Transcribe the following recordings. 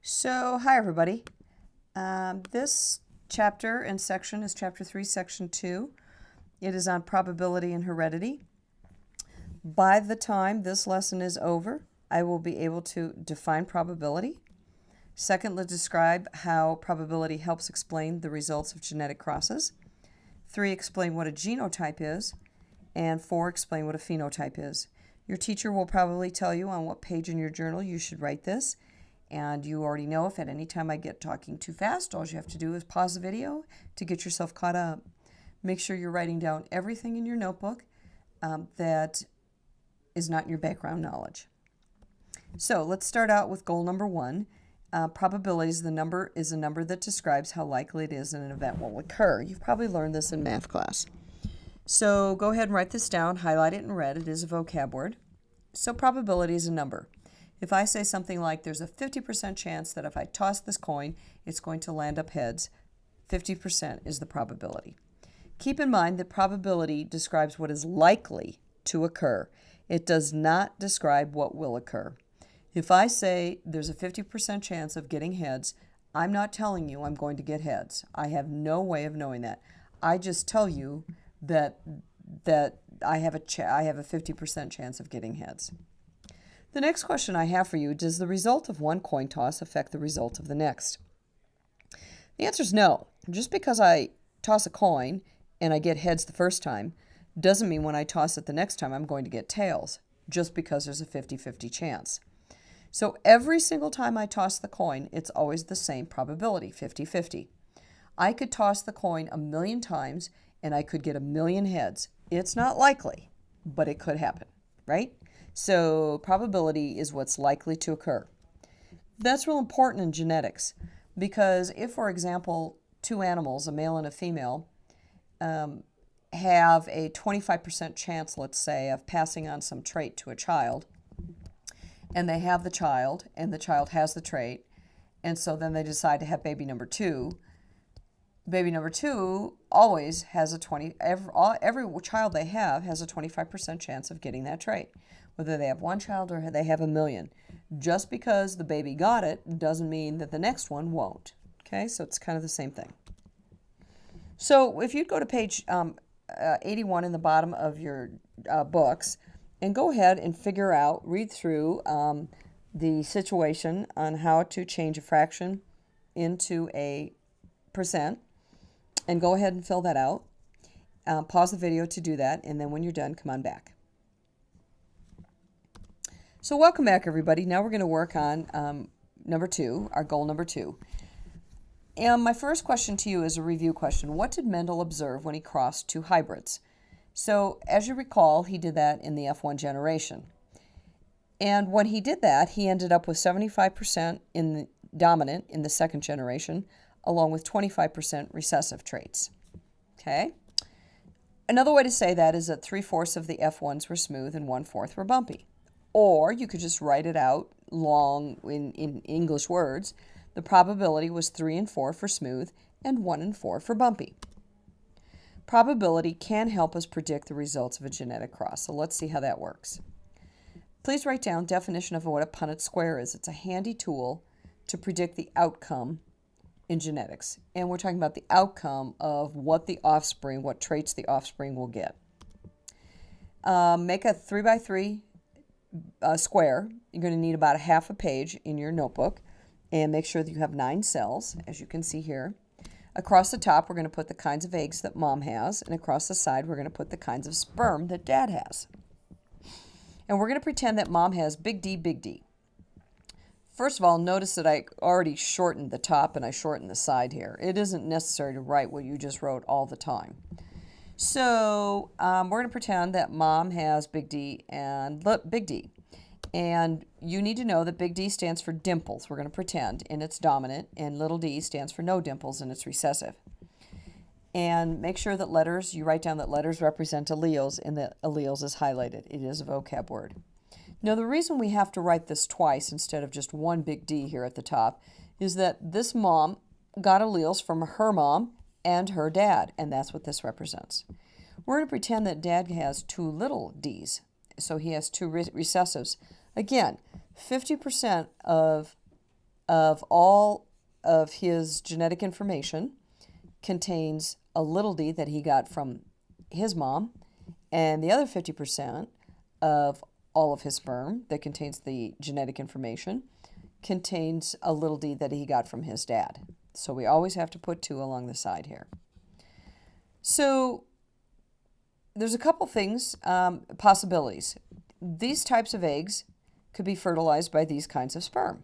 So, hi everybody. This chapter and section is Chapter 3, Section 2. It is on probability and heredity. By the time this lesson is over, I will be able to define probability. Secondly, describe how probability helps explain the results of genetic crosses. 3, explain what a genotype is. And 4, explain what a phenotype is. Your teacher will probably tell you on what page in your journal you should write this. And you already know if at any time I get talking too fast, all you have to do is pause the video to get yourself caught up. Make sure you're writing down everything in your notebook that is not in your background knowledge. So let's start out with goal number 1. Probabilities is a number that describes how likely it is that an event will occur. You've probably learned this in math class. So go ahead and write this down, highlight it in red. It is a vocab word. So probability is a number. If I say something like there's a 50% chance that if I toss this coin, it's going to land up heads, 50% is the probability. Keep in mind that probability describes what is likely to occur. It does not describe what will occur. If I say there's a 50% chance of getting heads, I'm not telling you I'm going to get heads. I have no way of knowing that. I just tell you that I have a 50% chance of getting heads. The next question I have for you, does the result of one coin toss affect the result of the next? The answer is no. Just because I toss a coin and I get heads the first time doesn't mean when I toss it the next time I'm going to get tails, just because there's a 50-50 chance. So every single time I toss the coin, it's always the same probability, 50-50. I could toss the coin 1,000,000 times and I could get 1,000,000 heads. It's not likely, but it could happen, right? So probability is what's likely to occur. That's real important in genetics because if, for example, two animals, a male and a female, have a 25% chance, let's say, of passing on some trait to a child, and they have the child, and the child has the trait, and so then they decide to have baby number 2, baby number 2 always has every child they have has a 25% chance of getting that trait, whether they have one child or they have 1,000,000. Just because the baby got it doesn't mean that the next one won't. Okay, so it's kind of the same thing. So if you'd go to page 81 in the bottom of your books and go ahead and read through the situation on how to change a fraction into a percent, and go ahead and fill that out. Pause the video to do that, and then when you're done, come on back. So welcome back, everybody. Now we're going to work on number 2, our goal number 2. And my first question to you is a review question. What did Mendel observe when he crossed 2 hybrids? So as you recall, he did that in the F1 generation. And when he did that, he ended up with 75% in the dominant in the second generation, along with 25% recessive traits. Okay? Another way to say that is that 3/4 of the F1s were smooth and 1/4 were bumpy. Or you could just write it out long in English words. The probability was 3 and 4 for smooth and 1 and 4 for bumpy. Probability can help us predict the results of a genetic cross. So let's see how that works. Please write down definition of what a Punnett square is. It's a handy tool to predict the outcome in genetics. And we're talking about the outcome of what traits the offspring will get. Make a 3x3 square. You're going to need about a half a page in your notebook, and make sure that you have 9 cells, as you can see here. Across the top, we're going to put the kinds of eggs that mom has, and across the side, we're going to put the kinds of sperm that dad has. And we're going to pretend that mom has big D, big D. First of all, notice that I already shortened the top and I shortened the side here. It isn't necessary to write what you just wrote all the time. So we're going to pretend that mom has big D and big D. And you need to know that big D stands for dimples. We're going to pretend, and it's dominant, and little d stands for no dimples, and it's recessive. And make sure that you write down that letters represent alleles, and that alleles is highlighted. It is a vocab word. Now, the reason we have to write this twice instead of just one big D here at the top is that this mom got alleles from her mom and her dad, and that's what this represents. We're going to pretend that dad has 2 little d's, so he has 2 recessives. Again, 50% of of all of his genetic information contains a little d that he got from his mom, and the other 50% of all of his sperm that contains the genetic information contains a little d that he got from his dad. So we always have to put 2 along the side here. So there's a couple things, possibilities. These types of eggs could be fertilized by these kinds of sperm.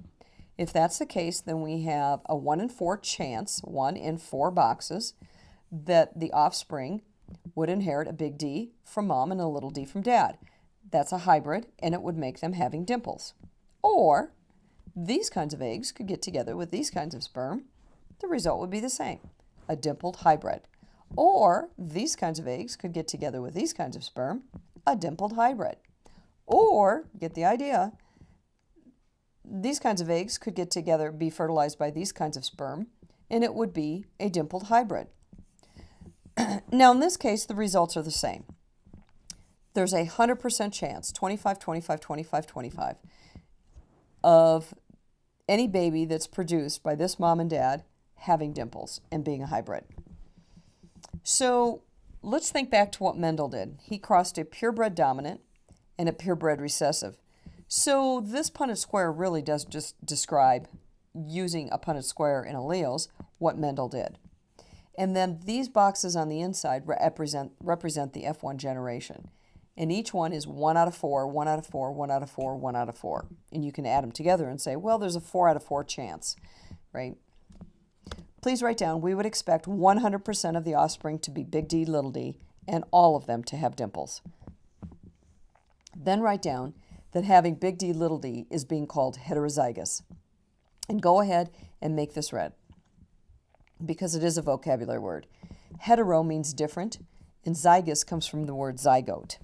If that's the case, then we have a 1 in 4 chance, 1 in 4 boxes, that the offspring would inherit a big D from mom and a little d from dad. That's a hybrid, and it would make them having dimples. Or these kinds of eggs could get together with these kinds of sperm. The result would be the same, a dimpled hybrid. Or these kinds of eggs could get together with these kinds of sperm, a dimpled hybrid. Or, get the idea, these kinds of eggs could get together, be fertilized by these kinds of sperm, and it would be a dimpled hybrid. Now, in this case, the results are the same. There's a 100% chance, 25, 25, 25, 25, of any baby that's produced by this mom and dad having dimples and being a hybrid. So let's think back to what Mendel did. He crossed a purebred dominant and a purebred recessive. So this Punnett square really does just describe, using a Punnett square in alleles, what Mendel did. And then these boxes on the inside represent the F1 generation. And each one is 1 out of 4, 1 out of 4, 1 out of 4, 1 out of 4. And you can add them together and say, well, there's a 4 out of 4 chance, right? Please write down, we would expect 100% of the offspring to be big D, little d, and all of them to have dimples. Then write down that having big D, little d is being called heterozygous. And go ahead and make this red, because it is a vocabulary word. Hetero means different, and zygous comes from the word zygote.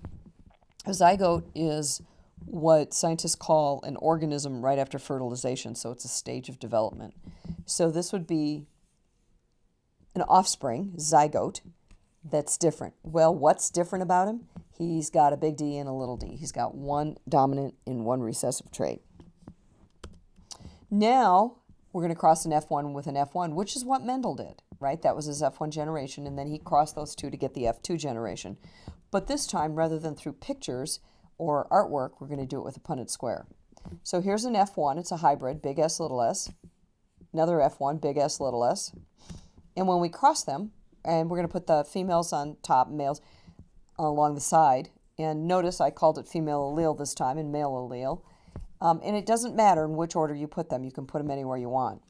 A zygote is what scientists call an organism right after fertilization, so it's a stage of development. So this would be an offspring, zygote, that's different. Well, what's different about him? He's got a big D and a little d. He's got 1 dominant and 1 recessive trait. Now, we're going to cross an F1 with an F1, which is what Mendel did, right? That was his F1 generation, and then he crossed those 2 to get the F2 generation. But this time, rather than through pictures or artwork, we're going to do it with a Punnett square. So here's an F1. It's a hybrid, big S, little s. Another F1, big S, little s. And when we cross them, and we're going to put the females on top, males along the side. And notice I called it female allele this time and male allele. And it doesn't matter in which order you put them. You can put them anywhere you want.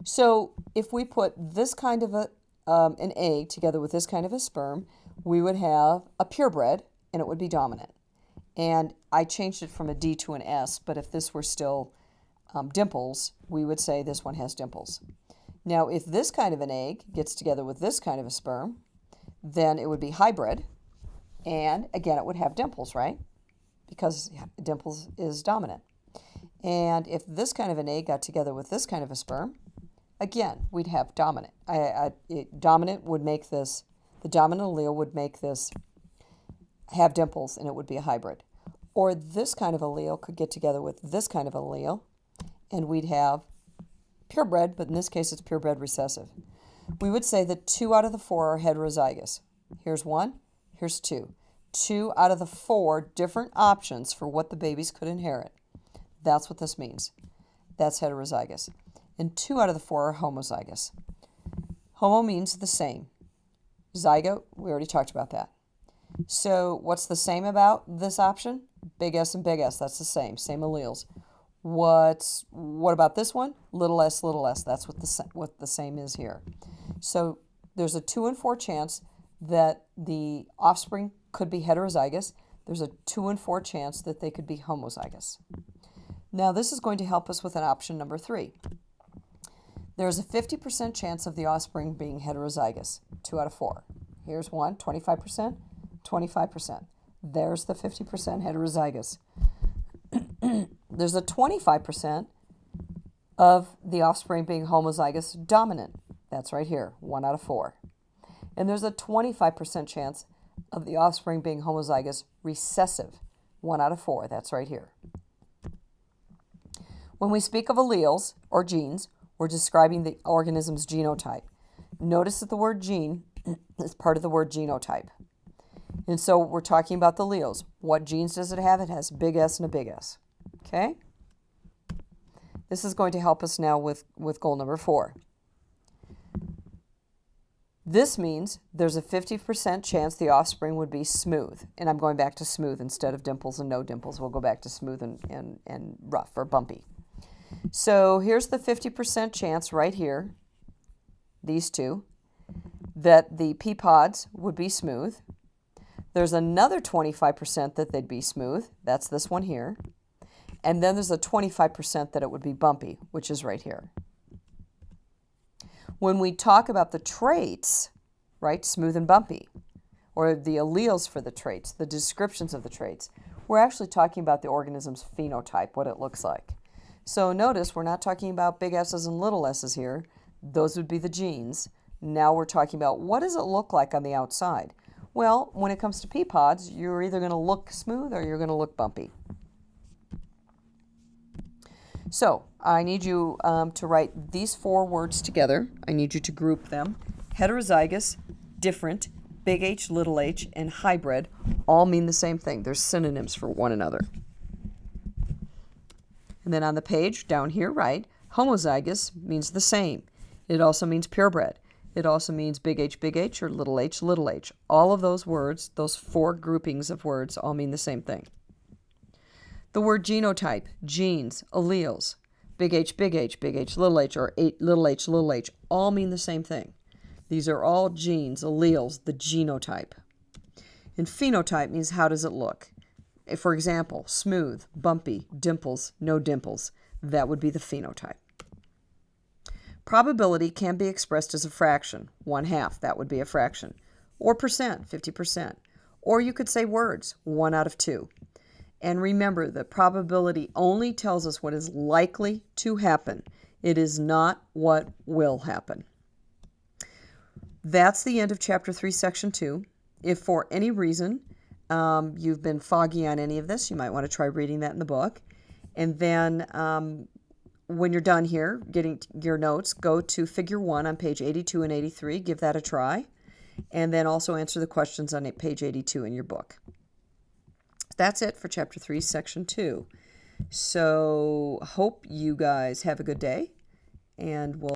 So if we put this kind of an egg together with this kind of a sperm, we would have a purebred, and it would be dominant. And I changed it from a D to an S, but if this were still dimples, we would say this one has dimples. Now, if this kind of an egg gets together with this kind of a sperm, then it would be hybrid, and again, it would have dimples, right? Because dimples is dominant. And if this kind of an egg got together with this kind of a sperm, again, we'd have dominant. Dominant would make this, the dominant allele would make this have dimples, and it would be a hybrid. Or this kind of allele could get together with this kind of allele, and we'd have purebred, but in this case it's purebred recessive. We would say that 2 out of the 4 are heterozygous. Here's 1, here's 2. 2 out of the 4 different options for what the babies could inherit. That's what this means. That's heterozygous. And 2 out of the 4 are homozygous. Homo means the same. Zygote, we already talked about that. So what's the same about this option? Big S and big S, that's the same alleles. What about this one? Little s, little s. That's what the same is here. So there's a 2 in 4 chance that the offspring could be heterozygous. There's a 2 in 4 chance that they could be homozygous. Now this is going to help us with an option number 3. There's a 50% chance of the offspring being heterozygous, 2 out of 4. Here's 1, 25%, 25%. There's the 50% heterozygous. There's a 25% of the offspring being homozygous dominant. That's right here, 1 out of 4. And there's a 25% chance of the offspring being homozygous recessive, 1 out of 4. That's right here. When we speak of alleles or genes, we're describing the organism's genotype. Notice that the word gene is part of the word genotype. And so we're talking about the alleles. What genes does it have? It has a big S and a big S. Okay? This is going to help us now with goal number 4. This means there's a 50% chance the offspring would be smooth. And I'm going back to smooth instead of dimples and no dimples. We'll go back to smooth and rough or bumpy. So here's the 50% chance right here, these two, that the pea pods would be smooth. There's another 25% that they'd be smooth. That's this one here. And then there's a 25% that it would be bumpy, which is right here. When we talk about the traits, right, smooth and bumpy, or the alleles for the traits, the descriptions of the traits, we're actually talking about the organism's phenotype, what it looks like. So notice we're not talking about big S's and little s's here. Those would be the genes. Now we're talking about what does it look like on the outside. Well, when it comes to pea pods, you're either going to look smooth or you're going to look bumpy. So I need you to write these 4 words together. I need you to group them. Heterozygous, different, big H, little h, and hybrid all mean the same thing. They're synonyms for one another. And then on the page down here, right, homozygous means the same. It also means purebred. It also means big H, or little h, little h. All of those words, those 4 groupings of words, all mean the same thing. The word genotype, genes, alleles, big H, little h, or little h, all mean the same thing. These are all genes, alleles, the genotype. And phenotype means how does it look? For example, smooth, bumpy, dimples, no dimples. That would be the phenotype. Probability can be expressed as a fraction, 1/2, that would be a fraction, or percent, 50%. Or you could say words, 1 out of 2. And remember that probability only tells us what is likely to happen. It is not what will happen. That's the end of Chapter 3, Section 2. If for any reason you've been foggy on any of this, you might want to try reading that in the book. And then when you're done here, getting your notes, go to Figure 1 on page 82 and 83. Give that a try. And then also answer the questions on page 82 in your book. That's it for Chapter 3, Section 2. So hope you guys have a good day, and we'll